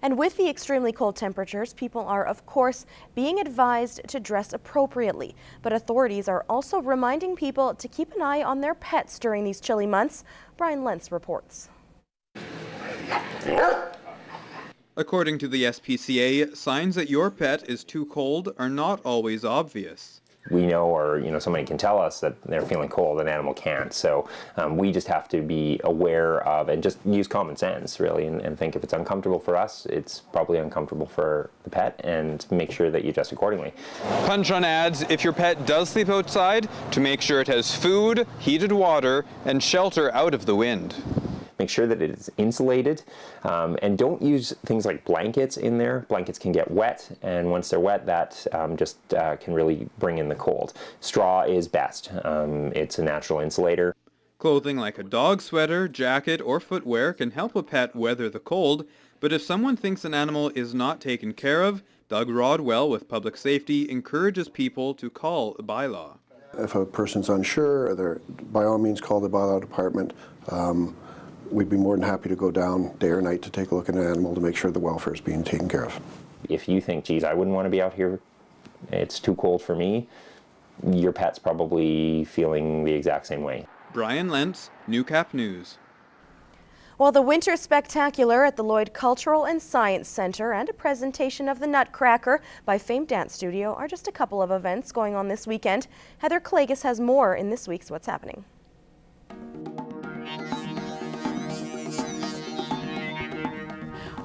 And with the extremely cold temperatures, people are, of course, being advised to dress appropriately. But authorities are also reminding people to keep an eye on their pets during these chilly months. Brian Lentz reports. According to the SPCA, signs that your pet is too cold are not always obvious. We know, or somebody can tell us that they're feeling cold, an animal can't. So we just have to be aware of and just use common sense, really, and think if it's uncomfortable for us, it's probably uncomfortable for the pet, and make sure that you adjust accordingly. Punch on ads if your pet does sleep outside to make sure it has food, heated water, and shelter out of the wind. Make sure that it is insulated, and don't use things like blankets in there. Blankets can get wet, and once they're wet, that can really bring in the cold. Straw is best. It's a natural insulator. Clothing like a dog sweater, jacket, or footwear can help a pet weather the cold, but if someone thinks an animal is not taken care of, Doug Rodwell with Public Safety encourages people to call the bylaw. If a person's unsure, by all means call the bylaw department. We'd be more than happy to go down day or night to take a look at an animal to make sure the welfare is being taken care of. If you think, geez, I wouldn't want to be out here, it's too cold for me, your pet's probably feeling the exact same way. Brian Lentz, Newcap News. Well, the Winter Spectacular at the Lloyd Cultural and Science Centre and a presentation of the Nutcracker by famed dance studio are just a couple of events going on this weekend. Heather Clagus has more in this week's What's Happening.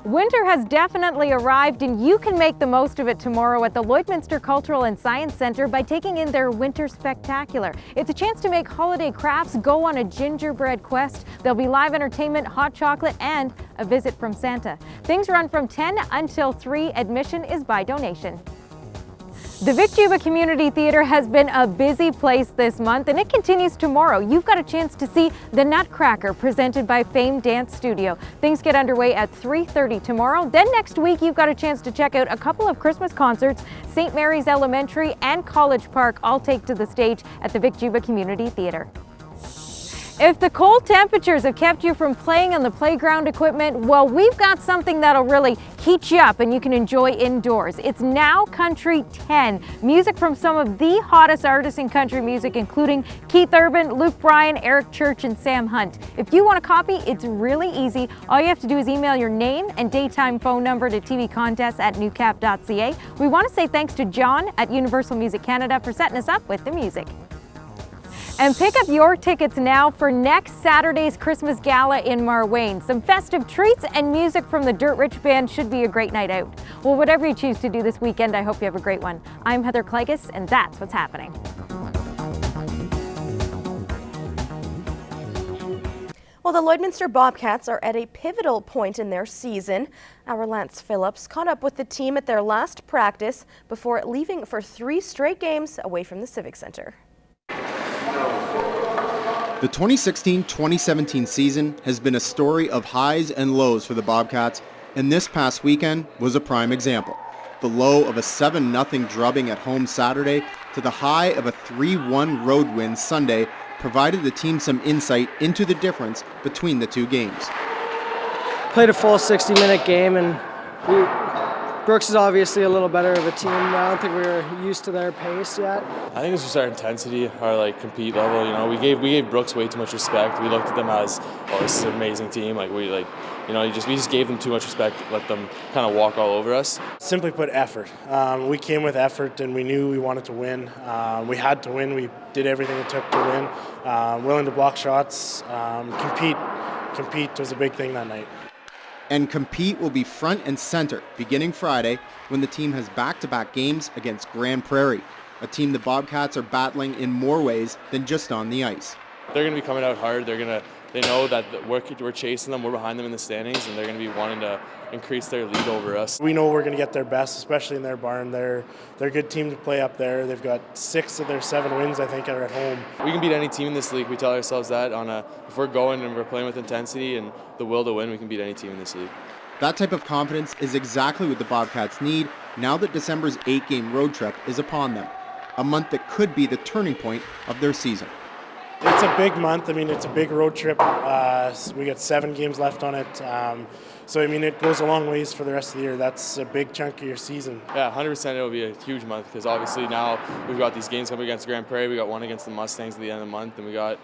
Winter has definitely arrived, and you can make the most of it tomorrow at the Lloydminster Cultural and Science Centre by taking in their Winter Spectacular. It's a chance to make holiday crafts, go on a gingerbread quest. There'll be live entertainment, hot chocolate, and a visit from Santa. Things run from 10 until 3. Admission is by donation. The Vic Juba Community Theatre has been a busy place this month, and it continues tomorrow. You've got a chance to see the Nutcracker presented by famed dance studio. Things get underway at 3:30 tomorrow. Then next week, you've got a chance to check out a couple of Christmas concerts. St. Mary's Elementary and College Park all take to the stage at the Vic Juba Community Theatre. If the cold temperatures have kept you from playing on the playground equipment, well, we've got something that'll really heat you up and you can enjoy indoors. It's Now Country 10, music from some of the hottest artists in country music, including Keith Urban, Luke Bryan, Eric Church, and Sam Hunt. If you want a copy, it's really easy. All you have to do is email your name and daytime phone number to tvcontests@newcap.ca. We want to say thanks to John at Universal Music Canada for setting us up with the music. And pick up your tickets now for next Saturday's Christmas Gala in Marwayne. Some festive treats and music from the Dirt Rich Band should be a great night out. Well, whatever you choose to do this weekend, I hope you have a great one. I'm Heather Clagus, and that's what's happening. Well, the Lloydminster Bobcats are at a pivotal point in their season. Our Lance Phillips caught up with the team at their last practice before leaving for 3 straight games away from the Civic Centre. The 2016-2017 season has been a story of highs and lows for the Bobcats, and this past weekend was a prime example. The low of a 7-0 drubbing at home Saturday to the high of a 3-1 road win Sunday provided the team some insight into the difference between the two games. Played a full 60-minute game, and Brooks is obviously a little better of a team. I don't think we were used to their pace yet. I think it's just our intensity, our compete level. You know, we gave Brooks way too much respect. We looked at them as, oh, this is an amazing team. We just gave them too much respect. Let them kind of walk all over us. Simply put, effort. We came with effort, and we knew we wanted to win. We had to win. We did everything it took to win. Willing to block shots, compete. Compete was a big thing that night. And compete will be front and center beginning Friday when the team has back-to-back games against Grand Prairie, a team the Bobcats are battling in more ways than just on the ice. They're going to be coming out hard. They know that we're chasing them, we're behind them in the standings, and they're going to be wanting to increase their lead over us. We know we're going to get their best, especially in their barn. They're a good team to play up there. They've got 6 of their 7 wins, I think, are at home. We can beat any team in this league. We tell ourselves that. If we're going and we're playing with intensity and the will to win, we can beat any team in this league. That type of confidence is exactly what the Bobcats need now that December's 8-game road trip is upon them, a month that could be the turning point of their season. It's a big month. I mean, it's a big road trip. We got 7 games left on it. So, I mean, it goes a long ways for the rest of the year. That's a big chunk of your season. Yeah, 100% it'll be a huge month because obviously now we've got these games coming against Grand Prairie. We got one against the Mustangs at the end of the month, and we got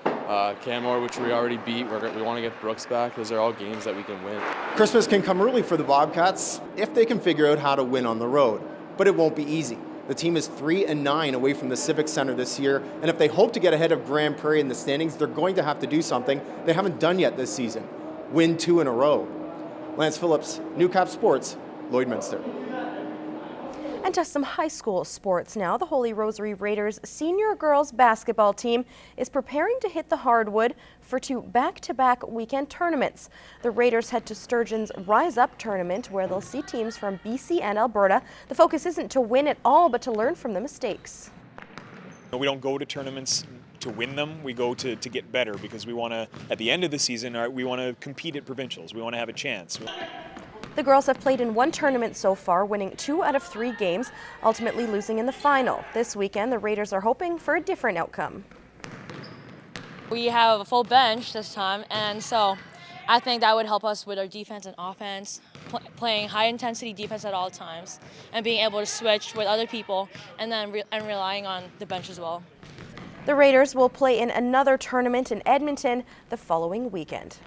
Canmore, which we already beat. We want to get Brooks back. Those are all games that we can win. Christmas can come early for the Bobcats if they can figure out how to win on the road, but it won't be easy. The team is 3-9 away from the Civic Center this year, and if they hope to get ahead of Grand Prairie in the standings, they're going to have to do something they haven't done yet this season: win 2 in a row. Lance Phillips, Newcap Sports, Lloydminster. And to some high school sports now. The Holy Rosary Raiders senior girls basketball team is preparing to hit the hardwood for 2 back-to-back weekend tournaments. The Raiders head to Sturgeon's Rise Up tournament, where they'll see teams from BC and Alberta. The focus isn't to win it all, but to learn from the mistakes. We don't go to tournaments to win them. We go to get better, because we want to, at the end of the season, we want to compete at provincials. We want to have a chance. The girls have played in 1 tournament so far, winning 2 out of 3 games, ultimately losing in the final. This weekend, the Raiders are hoping for a different outcome. We have a full bench this time, and so I think that would help us with our defense and offense, playing high-intensity defense at all times, and being able to switch with other people, and then relying on the bench as well. The Raiders will play in another tournament in Edmonton the following weekend.